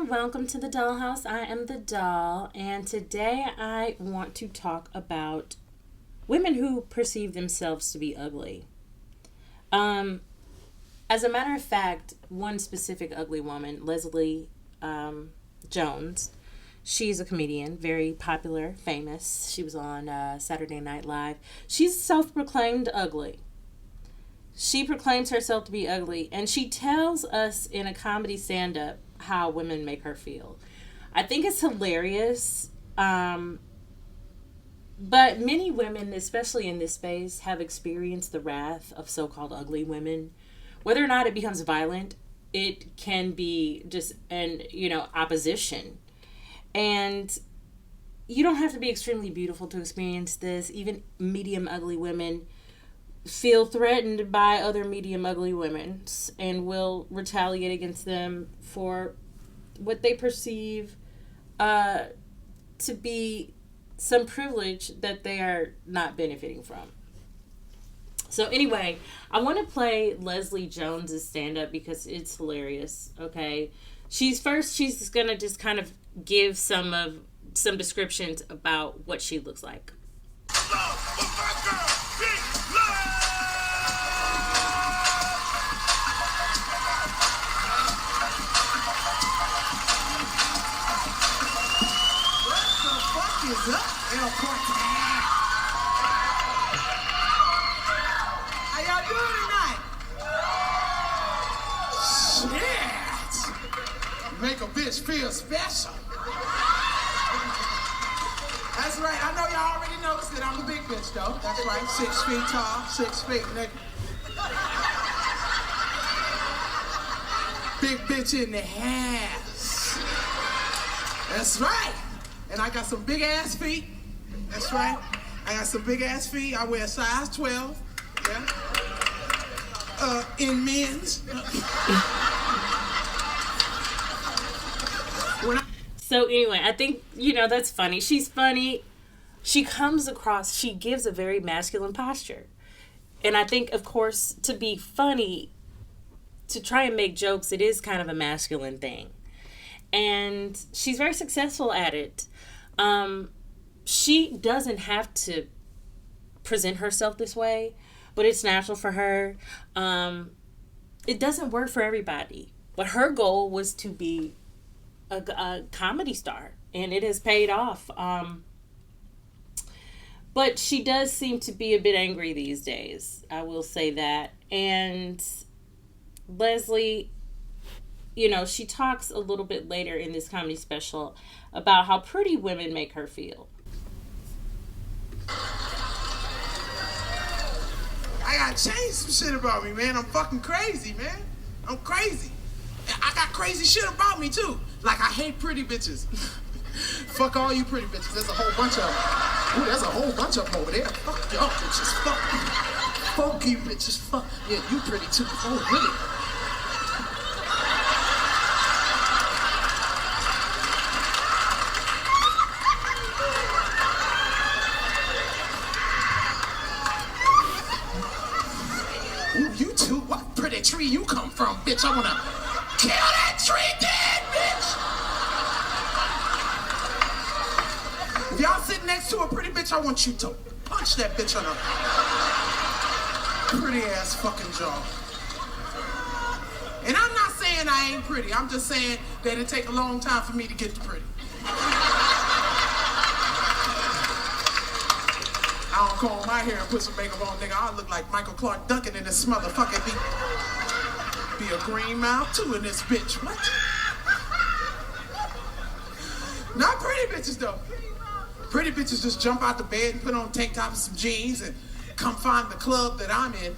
Welcome to the Dollhouse. I am the doll, and today I want to talk about women who perceive themselves to be ugly. Um, as a matter of fact, one specific ugly woman, Leslie Jones, she's a comedian, very popular, famous. She was on Saturday Night Live. She's self proclaimed ugly. She proclaims herself to be ugly, and she tells us in a comedy stand up how women make her feel. I think it's hilarious. But many women, especially in this space, have experienced the wrath of so called ugly women. Whether or not it becomes violent, it can be just opposition. And you don't have to be extremely beautiful to experience this. Even medium ugly women feel threatened by other medium ugly women and will retaliate against them for what they perceive to be some privilege that they are not benefiting from. So anyway, I want to play Leslie Jones's stand up because it's hilarious. Okay, she's gonna just kind of give some descriptions about what she looks like. Is up, airport. How y'all doing tonight? Shit! Make a bitch feel special. That's right. I know y'all already noticed that I'm a big bitch, though. That's right. 6 feet tall, 6 feet, nigga. Big bitch in the house. That's right. And I got some big ass feet. That's right. I got some big ass feet. I wear size 12. Yeah. In men's. So anyway, I think, that's funny. She's funny. She gives a very masculine posture. And I think, of course, to be funny, to try and make jokes, it is kind of a masculine thing. And she's very successful at it. She doesn't have to present herself this way, but it's natural for her. It doesn't work for everybody, but her goal was to be a comedy star, and it has paid off. But she does seem to be a bit angry these days. I will say that. And Leslie, she talks a little bit later in this comedy special about how pretty women make her feel. I gotta change some shit about me, man. I'm fucking crazy, man. I'm crazy. I got crazy shit about me, too. Like, I hate pretty bitches. Fuck all you pretty bitches. There's a whole bunch of them. Ooh, there's a whole bunch of them over there. Fuck y'all bitches. Fuck you bitches. Fuck. Yeah, you pretty, too. Oh, really? You too? What pretty tree you come from, bitch? I wanna kill that tree dead, bitch! If y'all sitting next to a pretty bitch, I want you to punch that bitch on her pretty ass fucking jaw. And I'm not saying I ain't pretty. I'm just saying that it take a long time for me to get to pretty. I don't comb my hair and put some makeup on, nigga. I look like Michael Clark Duncan in this motherfucker. Be a green mouth too in this bitch. What? Not pretty bitches though. Pretty bitches just jump out the bed and put on tank top and some jeans and come find the club that I'm in.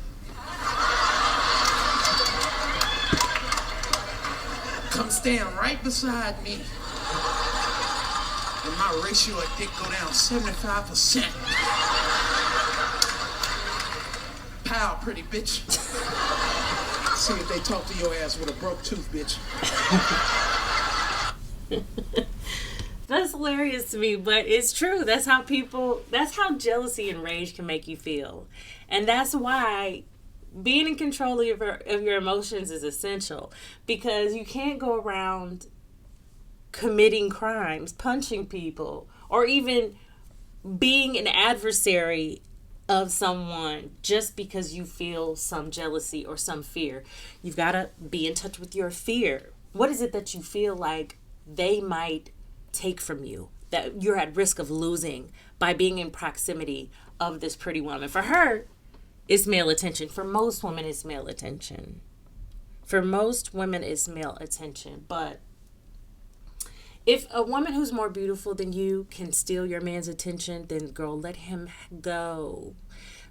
Come stand right beside me. And my ratio of dick go down 75%. Pow, pretty bitch. See if they talk to your ass with a broke tooth, bitch. That's hilarious to me, but it's true. That's how jealousy and rage can make you feel. And that's why being in control of your emotions is essential, because you can't go around committing crimes, punching people, or even being an adversary of someone just because you feel some jealousy or some fear. You've got to be in touch with your fear. What is it that you feel like they might take from you, that you're at risk of losing by being in proximity of this pretty woman? For her, it's male attention. For most women, it's male attention. For most women, it's male attention. But if a woman who's more beautiful than you can steal your man's attention, then girl, let him go.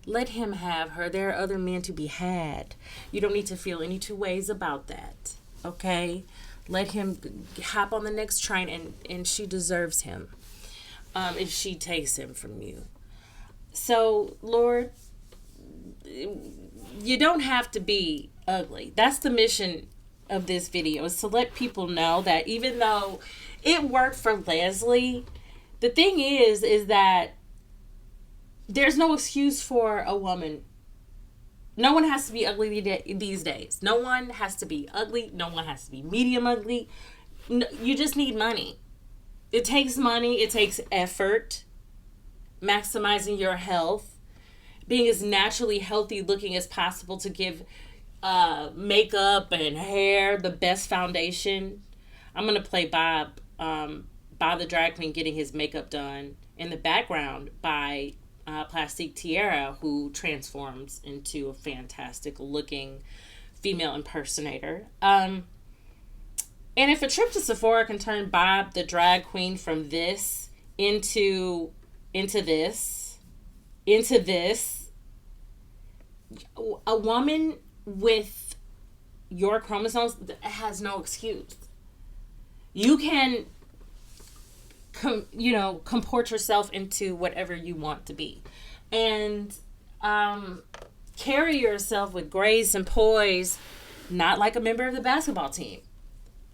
Let him have her. There are other men to be had. You don't need to feel any two ways about that. Okay? Let him hop on the next train, and she deserves him if she takes him from you. So, Lord, you don't have to be ugly. That's the mission of this video, is to let people know that even though it worked for Leslie, the thing is that there's no excuse for a woman. No one has to be ugly these days. No one has to be ugly. No one has to be medium ugly. No, you just need money. It takes money. It takes effort. Maximizing your health. Being as naturally healthy looking as possible to give makeup and hair the best foundation. I'm going to play Bob the drag queen getting his makeup done in the background by Plastique Tiara, who transforms into a fantastic looking female impersonator. And if a trip to Sephora can turn Bob the drag queen from this into this, a woman with your chromosomes has no excuse. You can comport yourself into whatever you want to be, and carry yourself with grace and poise, not like a member of the basketball team.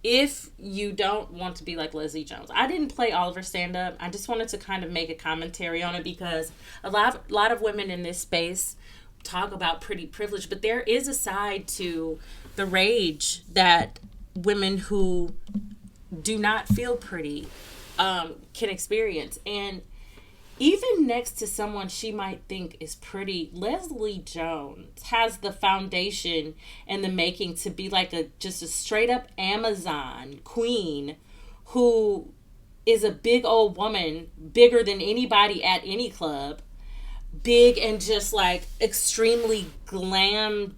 If you don't want to be like Leslie Jones. I didn't play all of her stand-up. I just wanted to kind of make a commentary on it, because a lot of women in this space talk about pretty privilege, but there is a side to the rage that women who do not feel pretty can experience. And even next to someone she might think is pretty, Leslie Jones has the foundation and the making to be like just a straight up Amazon queen who is a big old woman, bigger than anybody at any club, big and just like extremely glammed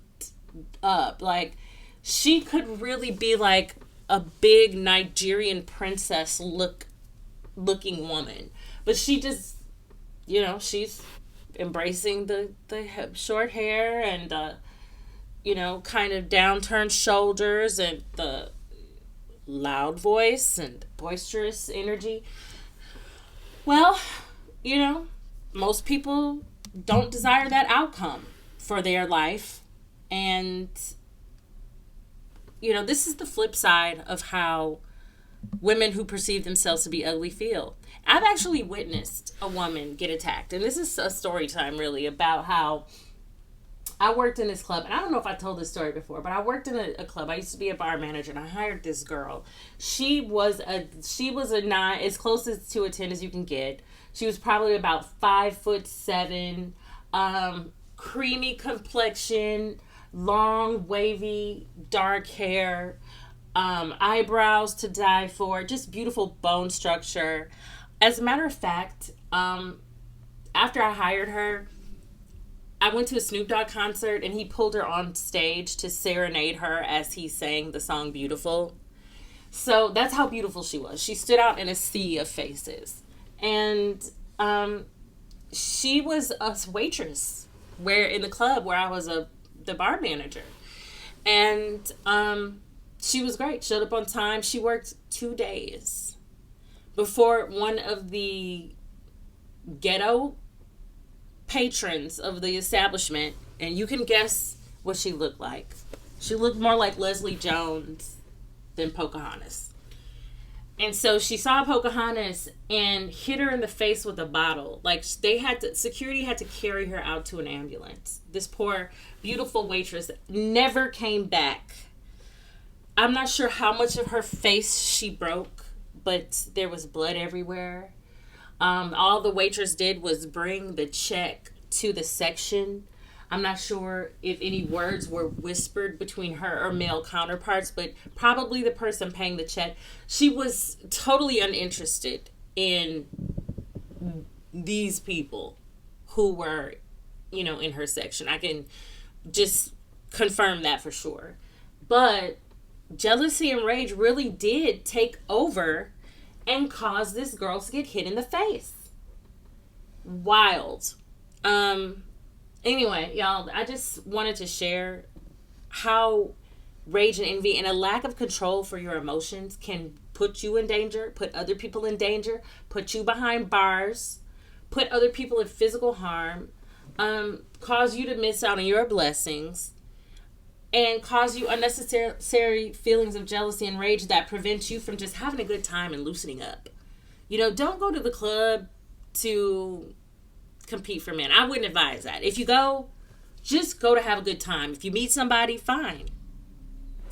up. Like, she could really be like a big Nigerian princess looking woman, but she just, she's embracing the short hair and kind of downturned shoulders and the loud voice and boisterous energy. Well, most people don't desire that outcome for their life. And, this is the flip side of how women who perceive themselves to be ugly feel. I've actually witnessed a woman get attacked. And this is a story time, really, about how I worked in this club. And I don't know if I told this story before, but I worked in a club. I used to be a bar manager, and I hired this girl. She was a 9, as close to a 10 as you can get. She was probably about 5'7", creamy complexion, long, wavy, dark hair, eyebrows to die for, just beautiful bone structure. As a matter of fact, after I hired her, I went to a Snoop Dogg concert, and he pulled her on stage to serenade her as he sang the song Beautiful. So that's how beautiful she was. She stood out in a sea of faces. And she was a waitress in the club where I was the bar manager. And she was great. Showed up on time. She worked 2 days before one of the ghetto patrons of the establishment, and you can guess what she looked like. She looked more like Leslie Jones than Pocahontas. And so she saw Pocahontas and hit her in the face with a bottle. Like, security had to carry her out to an ambulance. This poor, beautiful waitress never came back. I'm not sure how much of her face she broke, but there was blood everywhere. All the waitress did was bring the check to the section. I'm not sure if any words were whispered between her or male counterparts, but probably the person paying the check. She was totally uninterested in these people who were, in her section. I can just confirm that for sure. But jealousy and rage really did take over and cause this girl to get hit in the face. Wild. Anyway, y'all, I just wanted to share how rage and envy and a lack of control for your emotions can put you in danger, put other people in danger, put you behind bars, put other people in physical harm, cause you to miss out on your blessings, and cause you unnecessary feelings of jealousy and rage that prevent you from just having a good time and loosening up. Don't go to the club to compete for men. I wouldn't advise that. If you go, just go to have a good time. If you meet somebody, fine.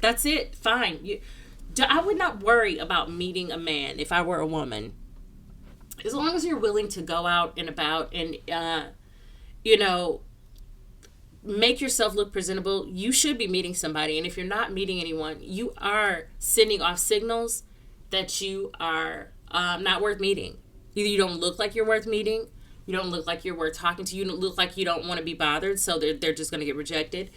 That's it. Fine. I would not worry about meeting a man if I were a woman. As long as you're willing to go out and about and, make yourself look presentable, you should be meeting somebody. And if you're not meeting anyone, you are sending off signals that you are not worth meeting. Either you don't look like you're worth meeting, you don't look like you're worth talking to, you don't look like you don't want to be bothered, so they're just going to get rejected.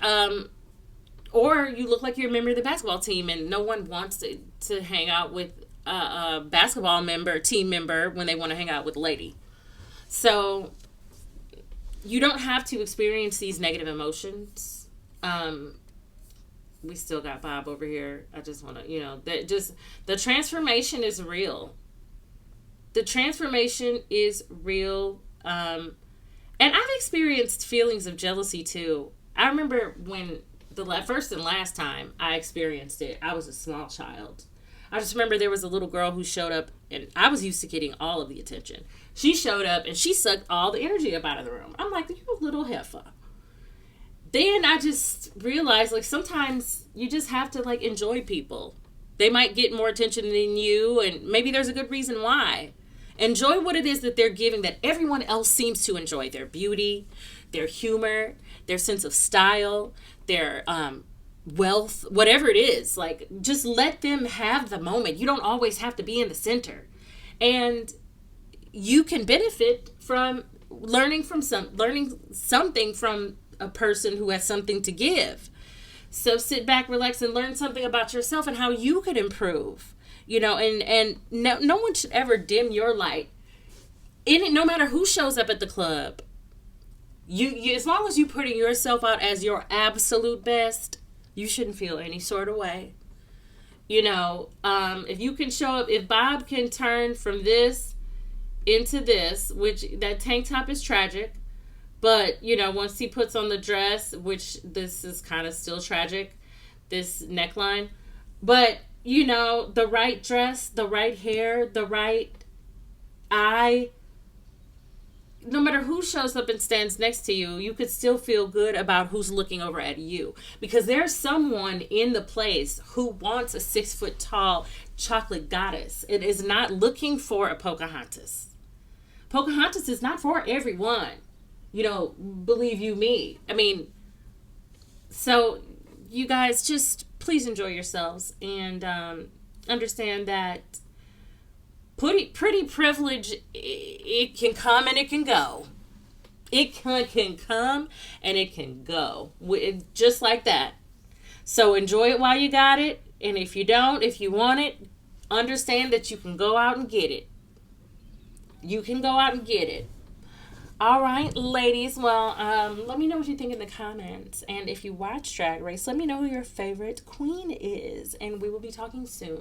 Or you look like you're a member of the basketball team and no one wants to hang out with a basketball team member when they want to hang out with a lady. So you don't have to experience these negative emotions. We still got Bob over here. I just want to, the transformation is real. The transformation is real. And I've experienced feelings of jealousy too. I remember when the first and last time I experienced it, I was a small child. I just remember there was a little girl who showed up, and I was used to getting all of the attention. She showed up, and she sucked all the energy up out of the room. I'm like, you little heifer. Then I just realized, sometimes you just have to, enjoy people. They might get more attention than you, and maybe there's a good reason why. Enjoy what it is that they're giving that everyone else seems to enjoy. Their beauty, their humor, their sense of style, their wealth, whatever it is. Just let them have the moment. You don't always have to be in the center. And you can benefit from learning something from a person who has something to give. So sit back, relax, and learn something about yourself and how you could improve. And no one should ever dim your light. No matter who shows up at the club, you as long as you putting yourself out as your absolute best, you shouldn't feel any sort of way. If you can show up, if Bob can turn from this into this, which that tank top is tragic, but once he puts on the dress, which this is kind of still tragic, this neckline, but the right dress, the right hair, the right eye, no matter who shows up and stands next to you, you could still feel good about who's looking over at you. Because there's someone in the place who wants a 6 foot tall chocolate goddess. It is not looking for a Pocahontas. Pocahontas is not for everyone. Believe you me. So you guys just please enjoy yourselves and understand that pretty privilege, it can come and it can go. It can come and it can go. Just like that. So enjoy it while you got it. And if you don't, if you want it, understand that you can go out and get it. You can go out and get it. All right, ladies. Well, let me know what you think in the comments. And if you watch Drag Race, let me know who your favorite queen is. And we will be talking soon.